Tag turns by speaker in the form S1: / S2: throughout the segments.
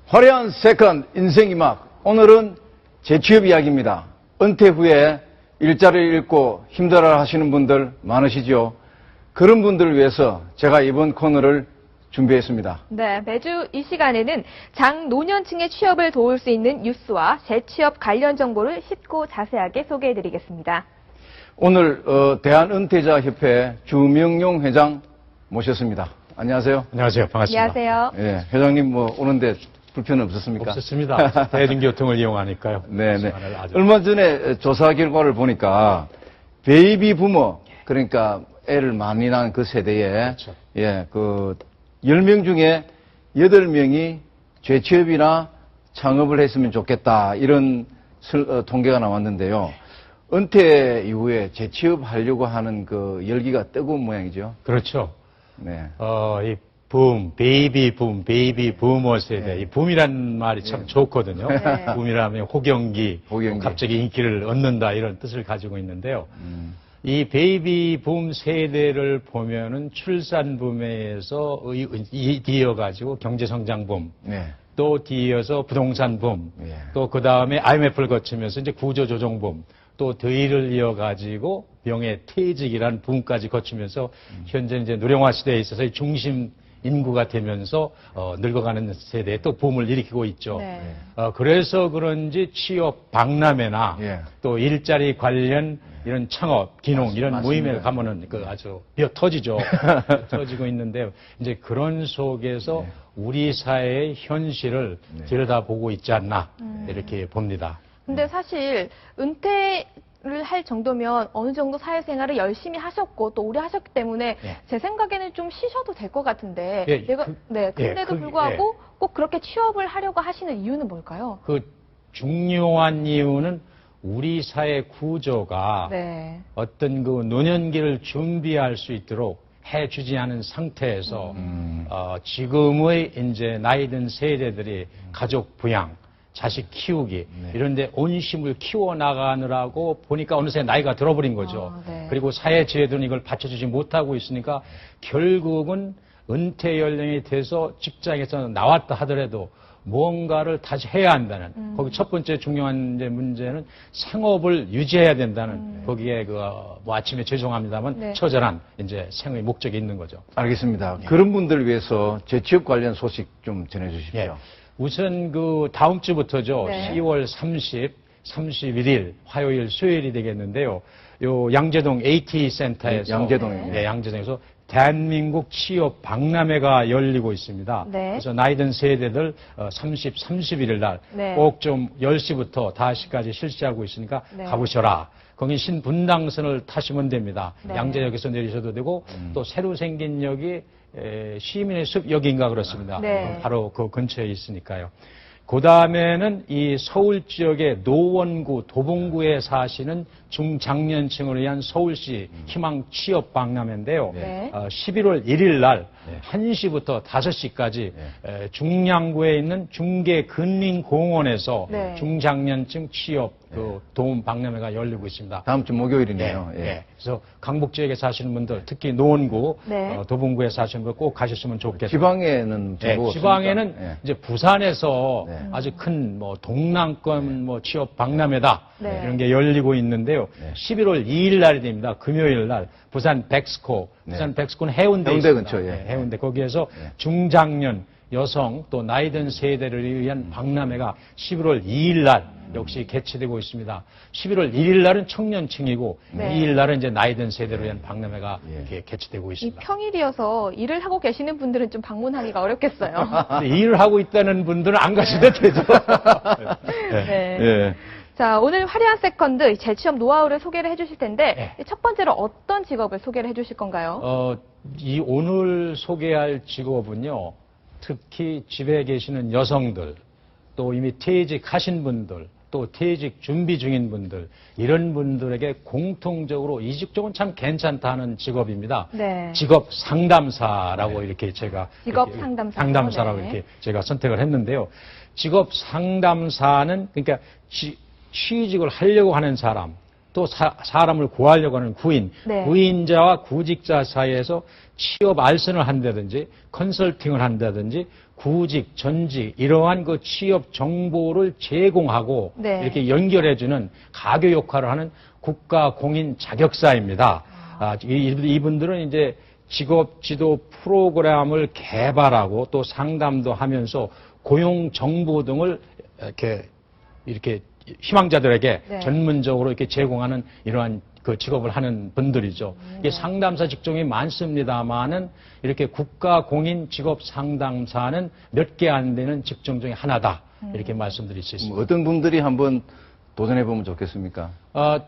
S1: 화려한 세컨 인생 이막. 오늘은 재취업 이야기입니다. 은퇴 후에 일자리를 잃고 힘들어 하시는 분들 많으시죠? 그런 분들을 위해서 제가 이번 코너를 준비했습니다.
S2: 네, 매주 이 시간에는 장노년층의 취업을 도울 수 있는 뉴스와 재취업 관련 정보를 쉽고 자세하게 소개해드리겠습니다.
S1: 오늘 대한은퇴자협회 주명용 회장 모셨습니다. 안녕하세요.
S3: 안녕하세요. 반갑습니다.
S2: 안녕하세요.
S1: 예, 회장님 오는데 불편 없었습니까?
S3: 없었습니다. 대중교통을 이용하니까요.
S1: 네네. 얼마 전에 조사 결과를 보니까 베이비 부머, 그러니까 애를 많이 낳은 그 세대에
S3: 그렇죠.
S1: 예, 10명 중에 8명이 재취업이나 창업을 했으면 좋겠다, 이런 통계가 나왔는데요. 은퇴 이후에 재취업하려고 하는 그 열기가 뜨거운 모양이죠.
S3: 그렇죠.
S1: 네.
S3: 이 베이비 부머 세대.
S1: 네.
S3: 이 붐이란 말이 참 좋거든요.
S2: 네.
S3: 붐이라면 호경기, 갑자기 인기를 얻는다 이런 뜻을 가지고 있는데요. 이 베이비 붐 세대를 보면은 출산 붐에서 이어가지고 경제 성장 붐,
S1: 네.
S3: 또 뒤이어서 부동산 붐,
S1: 네.
S3: 또 그 다음에 IMF를 거치면서 이제 구조 조정 붐, 또 더위를 이어가지고 명예 퇴직이라는 붐까지 거치면서 현재 이제 노령화 시대에 있어서 중심 인구가 되면서 늙어가는 세대에 또 붐을 일으키고 있죠.
S2: 네.
S3: 그래서 그런지 취업 박람회나
S1: 예.
S3: 또 일자리 관련 이런 창업, 기농 이런
S1: 맞습니다.
S3: 모임에 가면은 아주 뼈 터지죠. 터지고 있는데 이제 그런 속에서
S1: 네.
S3: 우리 사회의 현실을 들여다보고 있지 않나 이렇게 봅니다.
S2: 근데 사실 은퇴를 할 정도면 어느 정도 사회생활을 열심히 하셨고 또 오래 하셨기 때문에
S3: 예.
S2: 제 생각에는 좀 쉬셔도 될 것 같은데
S3: 예,
S2: 근데도 불구하고 꼭 그렇게 취업을 하려고 하시는 이유는 뭘까요?
S3: 그 중요한 이유는 우리 사회 구조가
S2: 네.
S3: 어떤 그 노년기를 준비할 수 있도록 해주지 않은 상태에서 지금의 이제 나이 든 세대들이 가족 부양, 자식 키우기 이런데 온심을 키워나가느라고 보니까 어느새 나이가 들어버린 거죠.
S2: 네.
S3: 그리고 사회제도는 이걸 받쳐주지 못하고 있으니까 결국은 은퇴 연령이 돼서 직장에서 나왔다 하더라도 뭔가를 다시 해야 한다는 거기 첫 번째 중요한 이제 문제는 생업을 유지해야 된다는 거기에 뭐 아침에 죄송합니다만
S2: 네.
S3: 처절한 이제 생의 목적이 있는 거죠.
S1: 알겠습니다. 그런 분들을 위해서 재취업 관련 소식 좀 전해주십시오.
S3: 예. 우선 그 다음 주부터죠.
S2: 네.
S3: 10월 31일 화요일 수요일이 되겠는데요. 요 양재동 AT 센터에서
S1: 양재동입니다.
S3: 네, 양재동에서 대한민국 취업 박람회가 열리고 있습니다.
S2: 네.
S3: 그래서 나이 든 세대들 31일 날
S2: 네.
S3: 꼭 좀 10시부터 5시까지 실시하고 있으니까
S2: 네.
S3: 가보셔라. 거기 신분당선을 타시면 됩니다.
S2: 네.
S3: 양재역에서 내리셔도 되고 또 새로 생긴 역이 시민의 숲역인가 그렇습니다.
S2: 네.
S3: 바로 그 근처에 있으니까요. 그 다음에는 이 서울 지역의 노원구, 도봉구에 사시는 중장년층을 위한 서울시 희망 취업 박람회인데요.
S2: 네.
S3: 11월 1일 날 1시부터 5시까지 중량구에 있는 중계 근린공원에서
S2: 네.
S3: 중장년층 취업 그 도움 박람회가 열리고 있습니다.
S1: 다음 주 목요일이네요. 예.
S3: 예. 그래서 강북 지역에 사시는 분들, 특히 노원구,
S2: 네.
S3: 도봉구에 사시는 분들 꼭 가셨으면 좋겠습니다.
S1: 지방에는
S3: 네,
S1: 정보가
S3: 지방에는
S1: 없습니까? 예.
S3: 이제 부산에서
S1: 네.
S3: 아주 큰 뭐 동남권 뭐 취업 박람회다
S2: 네.
S3: 이런 게 열리고 있는데요. 11월 2일 날이 됩니다. 금요일 날 부산 백스코, 부산 백스코는 해운대
S1: 해운대
S3: 있습니다.
S1: 근처, 예.
S3: 네, 해운대 거기에서 중장년 여성 또 나이 든 세대를 위한 박람회가 11월 2일 날 역시 개최되고 있습니다. 11월 1일 날은 청년층이고
S2: 네.
S3: 2일 날은 이제 나이 든 세대를 위한 박람회가 이렇게 개최되고
S2: 이
S3: 있습니다.
S2: 평일이어서 일을 하고 계시는 분들은 좀 방문하기가 어렵겠어요.
S3: 근데 일을 하고 있다는 분들은 안 가셔도 되죠.
S2: 네.
S1: 예.
S2: 자, 오늘 화려한 세컨드 재취업 노하우를 소개를 해주실 텐데 첫 번째로 어떤 직업을 소개를 해주실 건가요?
S3: 이 오늘 소개할 직업은요, 특히 집에 계시는 여성들, 또 이미 퇴직하신 분들, 또 퇴직 준비 중인 분들, 이런 분들에게 공통적으로 이 직종은 참 괜찮다 하는 직업입니다.
S2: 네.
S3: 직업 상담사라고 이렇게 제가
S2: 직업
S3: 이렇게
S2: 상담사요?
S3: 상담사라고
S2: 네.
S3: 이렇게 제가 선택을 했는데요. 직업 상담사는 그러니까 취직을 하려고 하는 사람, 또 사람을 구하려고 하는 구인,
S2: 네.
S3: 구인자와 구직자 사이에서 취업 알선을 한다든지 컨설팅을 한다든지 구직, 전직 이러한 그 취업 정보를 제공하고
S2: 네.
S3: 이렇게 연결해주는 가교 역할을 하는 국가 공인 자격사입니다. 이분들은 이제 직업 지도 프로그램을 개발하고 또 상담도 하면서 고용 정보 등을 이렇게 희망자들에게
S2: 네.
S3: 전문적으로 이렇게 제공하는 이러한 그 직업을 하는 분들이죠. 이게 상담사 직종이 많습니다만은 이렇게 국가 공인 직업 상담사는 몇 개 안 되는 직종 중에 하나다. 이렇게 말씀드릴 수 있습니다.
S1: 어떤 분들이 한번 도전해 보면 좋겠습니까?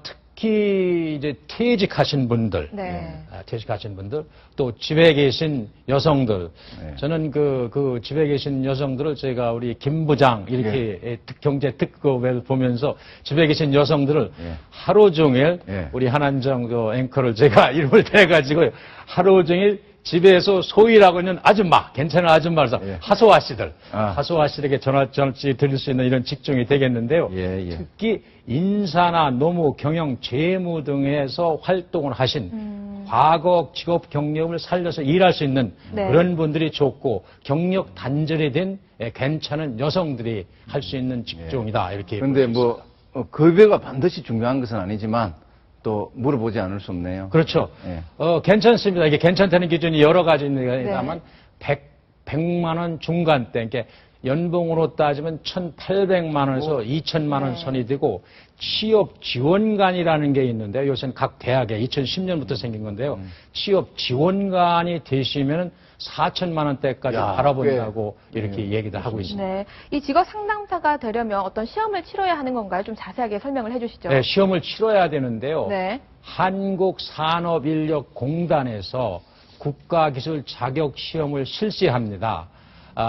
S3: 특히 이제 퇴직하신 분들,
S2: 네.
S3: 퇴직하신 분들, 또 집에 계신 여성들.
S1: 네.
S3: 저는 그 집에 계신 여성들을 저희가 우리 김 부장 이렇게 경제 특급을 보면서 집에 계신 여성들을
S1: 네.
S3: 하루 종일
S1: 네.
S3: 우리 한한정 그 앵커를 제가 이름을 대가지고 하루 종일 집에서 소일하고 있는 아줌마, 괜찮은 아줌마로서
S1: 예.
S3: 하소아 씨들,
S1: 아.
S3: 하소아 씨에게 전화지 드릴 수 있는 이런 직종이 되겠는데요.
S1: 예, 예.
S3: 특히 인사나 노무, 경영, 재무 등에서 활동을 하신 과거 직업 경력을 살려서 일할 수 있는
S2: 네.
S3: 그런 분들이 좋고 경력 단절이 된 괜찮은 여성들이 할 수 있는 직종이다. 이렇게.
S1: 그런데
S3: 보고
S1: 뭐
S3: 있습니다.
S1: 급여가 반드시 중요한 것은 아니지만 또 물어보지 않을 수 없네요.
S3: 그렇죠.
S1: 예.
S3: 괜찮습니다. 이게 괜찮다는 기준이 여러 가지 있습니다만,
S2: 네.
S3: 100만 원 중간대, 그러니까 연봉으로 따지면 1,800만 원에서 2,000만 원
S2: 네.
S3: 선이 되고, 취업 지원관이라는 게 있는데요. 요새는 각 대학에 2010년부터 생긴 건데요. 취업 지원관이 되시면 4천만 원대까지
S1: 야,
S3: 바라본다고 이렇게 얘기를 하고 있습니다.
S2: 네. 이 직업 상담사가 되려면 어떤 시험을 치러야 하는 건가요? 좀 자세하게 설명을 해주시죠.
S3: 네, 시험을 치러야 되는데요.
S2: 네.
S3: 한국산업인력공단에서 국가기술 자격 시험을 실시합니다.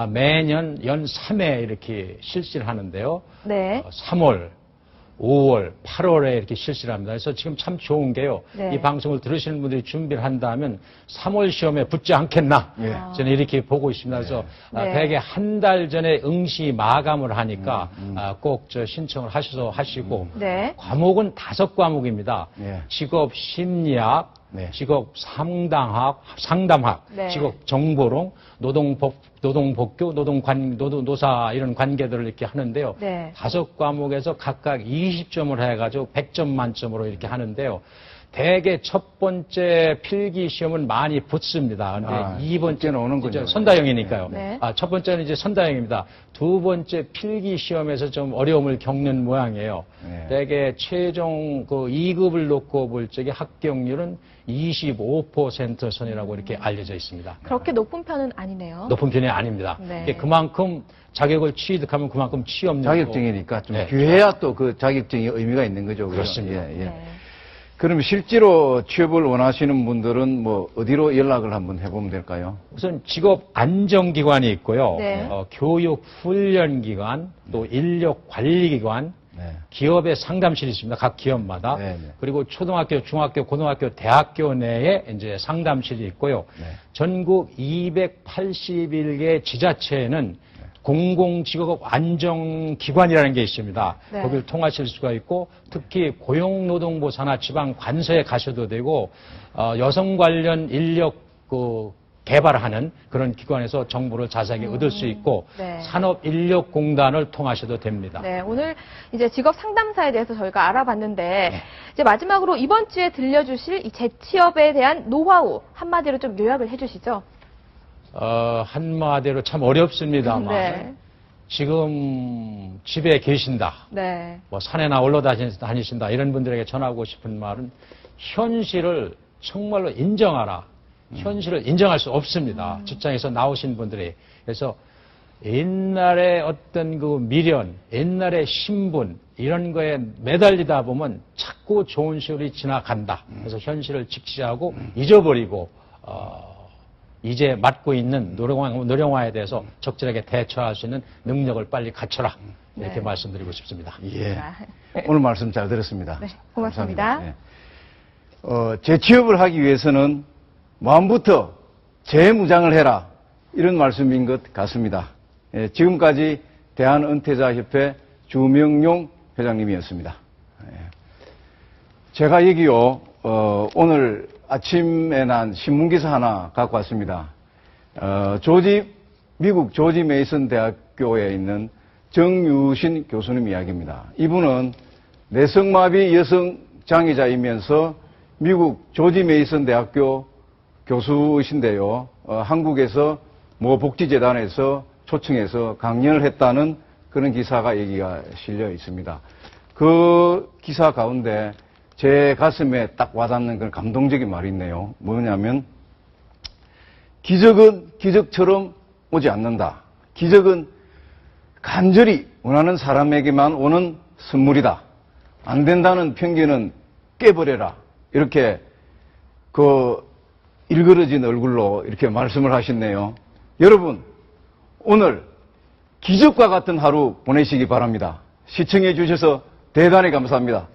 S3: 매년 연 3회 이렇게 실시를 하는데요.
S2: 네.
S3: 3월, 5월, 8월에 이렇게 실시를 합니다. 그래서 지금 참 좋은 게요.
S2: 네.
S3: 이 방송을 들으시는 분들이 준비를 한다면 3월 시험에 붙지 않겠나.
S1: 예.
S3: 저는 이렇게 보고 있습니다. 그래서
S2: 네.
S3: 대개 한 달 전에 응시 마감을 하니까 꼭 신청을 하시고
S2: 네.
S3: 과목은 5과목입니다.
S1: 예.
S3: 직업 심리학,
S1: 네.
S3: 직업 상담학,
S2: 네.
S3: 직업 정보론, 노동복교, 노사 이런 관계들을 이렇게 하는데요.
S2: 네.
S3: 5과목에서 각각 20점을 해가지고 100점 만점으로 이렇게 하는데요. 대개 첫 번째 필기 시험은 많이 붙습니다. 근데
S1: 아,
S3: 2번째는
S1: 오는군요.
S3: 선다형이니까요.
S2: 네.
S3: 첫 번째는 이제 선다형입니다. 두 번째 필기 시험에서 좀 어려움을 겪는 모양이에요.
S1: 네.
S3: 대개 최종 그 2급을 놓고 볼 적에 합격률은 25% 선이라고 이렇게 알려져 있습니다.
S2: 그렇게 높은 편은 아니네요.
S3: 높은 편이 아닙니다.
S2: 네.
S3: 이게 그만큼 자격을 취득하면 그만큼 취업률도
S1: 자격증이니까 좀
S3: 네.
S1: 귀해야 또 그 자격증이 의미가 있는 거죠. 그죠?
S3: 그렇습니다.
S1: 예, 예.
S2: 네.
S1: 그럼 실제로 취업을 원하시는 분들은 뭐 어디로 연락을 한번 해보면 될까요?
S3: 우선 직업 안정기관이 있고요.
S2: 네.
S3: 교육 훈련기관, 또 인력 관리기관,
S1: 네.
S3: 기업의 상담실이 있습니다. 각 기업마다.
S1: 네, 네.
S3: 그리고 초등학교, 중학교, 고등학교, 대학교 내에 이제 상담실이 있고요.
S1: 네.
S3: 전국 281개 지자체에는 공공직업 안정기관이라는 게 있습니다.
S2: 네.
S3: 거기를 통하실 수가 있고 특히 고용노동부 산하 지방 관서에 가셔도 되고 여성 관련 인력 개발하는 그런 기관에서 정보를 자세하게 얻을 수 있고
S2: 네.
S3: 산업인력공단을 통하셔도 됩니다.
S2: 네, 오늘 이제 직업 상담사에 대해서 저희가 알아봤는데
S3: 네.
S2: 이제 마지막으로 이번 주에 들려주실 이 재취업에 대한 노하우 한마디로 좀 요약을 해주시죠.
S3: 한마디로 참 어렵습니다만
S2: 네.
S3: 지금 집에 계신다.
S2: 네.
S3: 뭐 산에나 올라다니신다 이런 분들에게 전하고 싶은 말은 현실을 정말로 인정하라. 현실을 인정할 수 없습니다. 직장에서 나오신 분들이. 그래서 옛날에 어떤 그 미련, 옛날의 신분 이런 거에 매달리다 보면 자꾸 좋은 시절이 지나간다. 그래서 현실을 직시하고 잊어버리고 이제 맡고 있는 노령화에 대해서 적절하게 대처할 수 있는 능력을 빨리 갖춰라. 이렇게
S2: 네.
S3: 말씀드리고 싶습니다.
S1: 예.
S2: 자,
S1: 오늘 말씀 잘 들었습니다.
S2: 네, 고맙습니다.
S1: 감사합니다. 예. 재취업을 하기 위해서는 마음부터 재무장을 해라. 이런 말씀인 것 같습니다. 예, 지금까지 대한은퇴자협회 주명용 회장님이었습니다. 예. 제가 여기요, 오늘 아침에 난 신문기사 하나 갖고 왔습니다. 미국 조지 메이슨 대학교에 있는 정유신 교수님 이야기입니다. 이분은 내성마비 여성 장애자이면서 미국 조지 메이슨 대학교 교수이신데요. 한국에서 모 복지재단에서 초청해서 강연을 했다는 그런 기사가 여기가 실려 있습니다. 그 기사 가운데 제 가슴에 딱 와닿는 그런 감동적인 말이 있네요. 뭐냐면 기적은 기적처럼 오지 않는다. 기적은 간절히 원하는 사람에게만 오는 선물이다. 안 된다는 편견은 깨버려라. 이렇게 일그러진 얼굴로 이렇게 말씀을 하셨네요. 여러분, 오늘 기적과 같은 하루 보내시기 바랍니다. 시청해 주셔서 대단히 감사합니다.